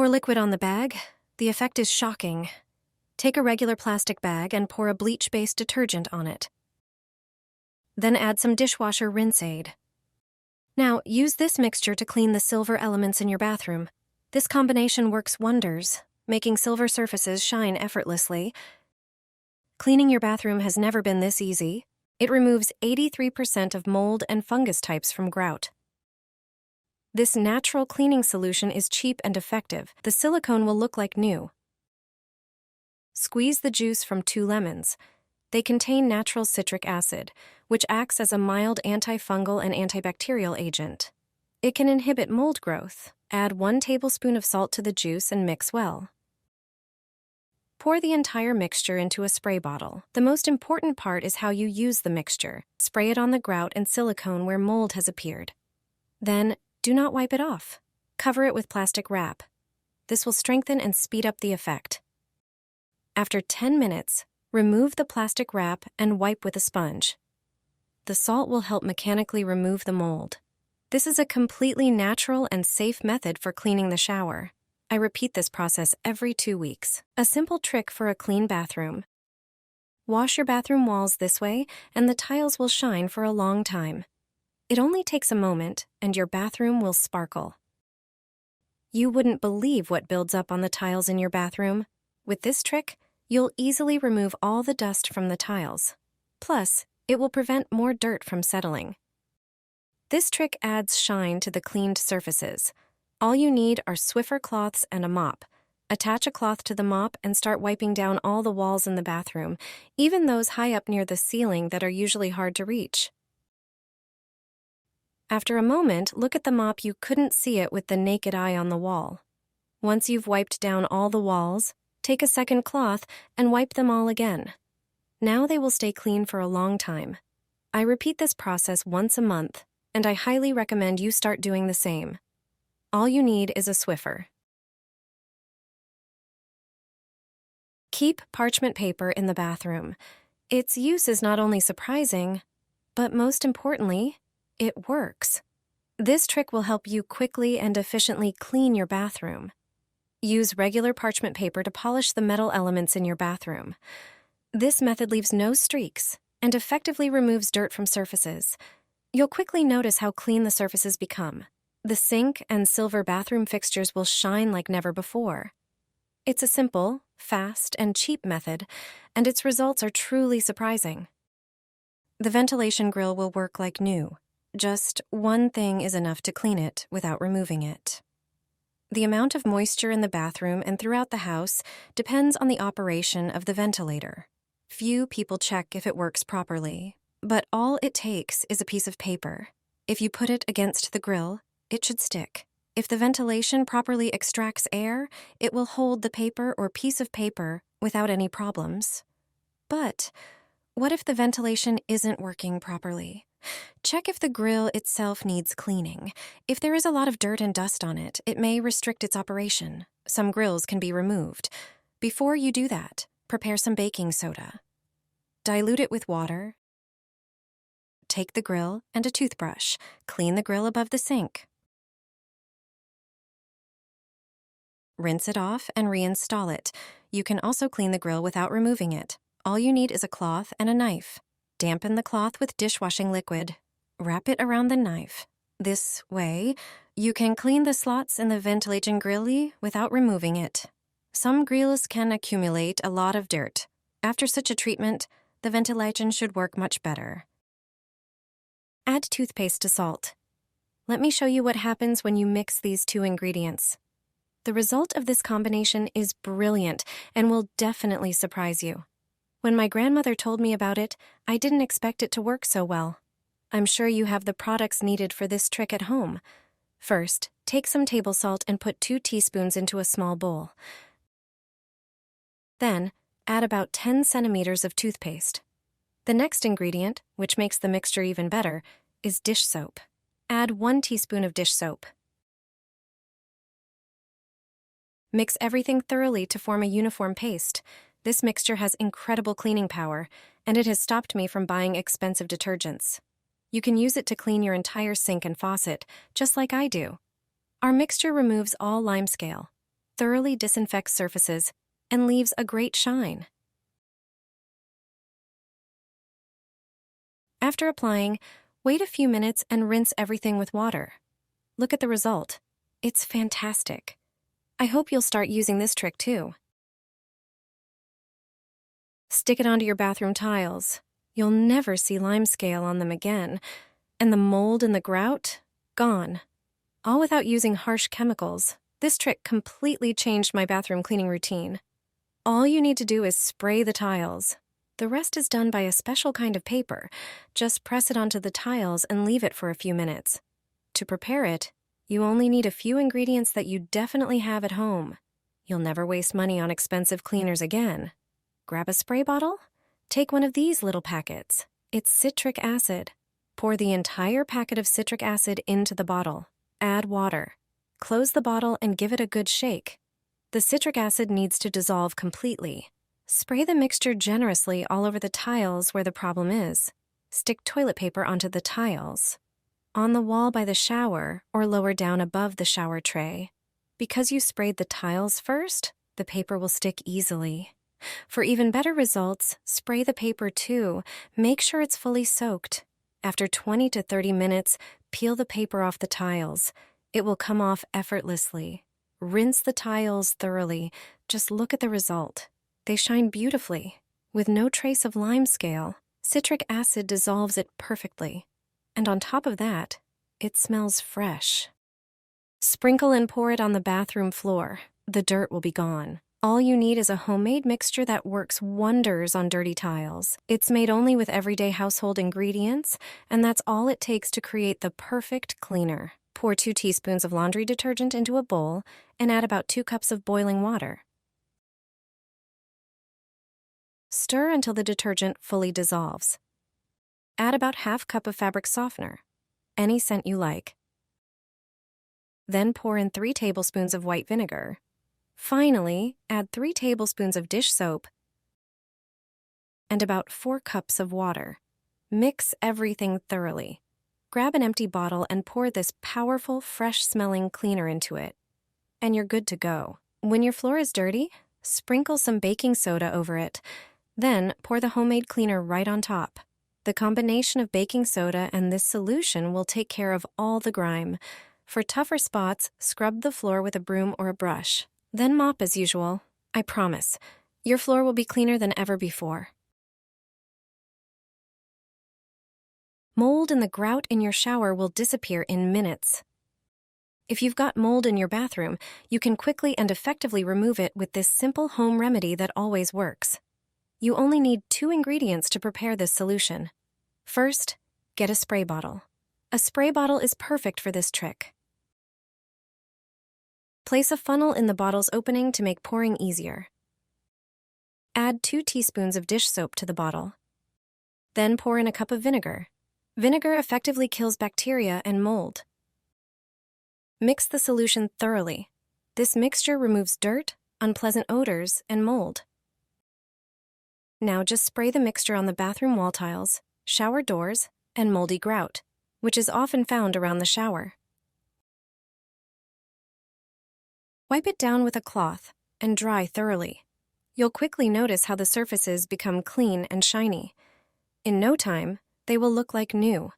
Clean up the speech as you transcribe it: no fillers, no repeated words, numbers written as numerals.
Pour liquid on the bag. The effect is shocking. Take a regular plastic bag and pour a bleach-based detergent on it. Then add some dishwasher rinse aid. Now, use this mixture to clean the silver elements in your bathroom. This combination works wonders, making silver surfaces shine effortlessly. Cleaning your bathroom has never been this easy. It removes 83% of mold and fungus types from grout. This natural cleaning solution is cheap and effective. The silicone will look like new. Squeeze the juice from 2 lemons. They contain natural citric acid, which acts as a mild antifungal and antibacterial agent. It can inhibit mold growth. Add 1 tablespoon of salt to the juice and mix well. Pour the entire mixture into a spray bottle. The most important part is how you use the mixture. Spray it on the grout and silicone where mold has appeared. Then, do not wipe it off. Cover it with plastic wrap. This will strengthen and speed up the effect. After 10 minutes, remove the plastic wrap and wipe with a sponge. The salt will help mechanically remove the mold. This is a completely natural and safe method for cleaning the shower. I repeat this process every 2 weeks. A simple trick for a clean bathroom. Wash your bathroom walls this way, and the tiles will shine for a long time. It only takes a moment, and your bathroom will sparkle. You wouldn't believe what builds up on the tiles in your bathroom. With this trick, you'll easily remove all the dust from the tiles. Plus, it will prevent more dirt from settling. This trick adds shine to the cleaned surfaces. All you need are Swiffer cloths and a mop. Attach a cloth to the mop and start wiping down all the walls in the bathroom, even those high up near the ceiling that are usually hard to reach. After a moment, look at the mop. You couldn't see it with the naked eye on the wall. Once you've wiped down all the walls, take a second cloth and wipe them all again. Now they will stay clean for a long time. I repeat this process once a month, and I highly recommend you start doing the same. All you need is a Swiffer. Keep parchment paper in the bathroom. Its use is not only surprising, but most importantly, it works. This trick will help you quickly and efficiently clean your bathroom. Use regular parchment paper to polish the metal elements in your bathroom. This method leaves no streaks and effectively removes dirt from surfaces. You'll quickly notice how clean the surfaces become. The sink and silver bathroom fixtures will shine like never before. It's a simple, fast, and cheap method, and its results are truly surprising. The ventilation grill will work like new. Just one thing is enough to clean it without removing it. The amount of moisture in the bathroom and throughout the house depends on the operation of the ventilator. Few people check if it works properly, but all it takes is a piece of paper. If you put it against the grill, it should stick. If the ventilation properly extracts air, it will hold the paper or piece of paper without any problems. But what if the ventilation isn't working properly? Check if the grill itself needs cleaning. If there is a lot of dirt and dust on it, it may restrict its operation. Some grills can be removed. Before you do that, prepare some baking soda. Dilute it with water. Take the grill and a toothbrush. Clean the grill above the sink. Rinse it off and reinstall it. You can also clean the grill without removing it. All you need is a cloth and a knife. Dampen the cloth with dishwashing liquid. Wrap it around the knife. This way, you can clean the slots in the ventilation grill without removing it. Some grills can accumulate a lot of dirt. After such a treatment, the ventilation should work much better. Add toothpaste to salt. Let me show you what happens when you mix these 2 ingredients. The result of this combination is brilliant and will definitely surprise you. When my grandmother told me about it, I didn't expect it to work so well. I'm sure you have the products needed for this trick at home. First, take some table salt and put 2 teaspoons into a small bowl. Then, add about 10 centimeters of toothpaste. The next ingredient, which makes the mixture even better, is dish soap. Add 1 teaspoon of dish soap. Mix everything thoroughly to form a uniform paste. This mixture has incredible cleaning power, and it has stopped me from buying expensive detergents. You can use it to clean your entire sink and faucet, just like I do. Our mixture removes all limescale. thoroughly disinfects surfaces and leaves a great shine. After applying, wait a few minutes and rinse everything with water. Look at the result. It's fantastic. I hope you'll start using this trick too. Stick it onto your bathroom tiles. You'll never see limescale on them again, and the mold and the grout, gone. All without using harsh chemicals. This trick completely changed my bathroom cleaning routine. All you need to do is spray the tiles. The rest is done by a special kind of paper. Just press it onto the tiles and leave it for a few minutes. To prepare it, you only need a few ingredients that you definitely have at home. You'll never waste money on expensive cleaners again. Grab a spray bottle. Take one of these little packets. It's citric acid. Pour the entire packet of citric acid into the bottle. Add water. Close the bottle and give it a good shake. The citric acid needs to dissolve completely. Spray the mixture generously all over the tiles where the problem is. Stick toilet paper onto the tiles. On the wall by the shower or lower down above the shower tray. Because you sprayed the tiles first, the paper will stick easily. For even better results, spray the paper too. Make sure it's fully soaked. After 20 to 30 minutes, peel the paper off the tiles. It will come off effortlessly. Rinse the tiles thoroughly. Just look at the result. They shine beautifully. With no trace of limescale, citric acid dissolves it perfectly. And on top of that, it smells fresh. Sprinkle and pour it on the bathroom floor. The dirt will be gone. All you need is a homemade mixture that works wonders on dirty tiles. It's made only with everyday household ingredients, and that's all it takes to create the perfect cleaner. Pour 2 teaspoons of laundry detergent into a bowl and add about 2 cups of boiling water. Stir until the detergent fully dissolves. Add about ½ cup of fabric softener, any scent you like. Then pour in 3 tablespoons of white vinegar. Finally, add 3 tablespoons of dish soap and about 4 cups of water. Mix everything thoroughly. Grab an empty bottle and pour this powerful, fresh-smelling cleaner into it. And you're good to go. When your floor is dirty, sprinkle some baking soda over it. Then pour the homemade cleaner right on top. The combination of baking soda and this solution will take care of all the grime. For tougher spots, scrub the floor with a broom or a brush. Then mop as usual. I promise, your floor will be cleaner than ever before. Mold and the grout in your shower will disappear in minutes. If you've got mold in your bathroom, you can quickly and effectively remove it with this simple home remedy that always works. You only need 2 ingredients to prepare this solution. First, get a spray bottle. A spray bottle is perfect for this trick. Place a funnel in the bottle's opening to make pouring easier. Add 2 teaspoons of dish soap to the bottle. Then pour in a cup of vinegar. Vinegar effectively kills bacteria and mold. Mix the solution thoroughly. This mixture removes dirt, unpleasant odors, and mold. Now just spray the mixture on the bathroom wall tiles, shower doors, and moldy grout, which is often found around the shower. Wipe it down with a cloth and dry thoroughly. You'll quickly notice how the surfaces become clean and shiny. In no time, they will look like new.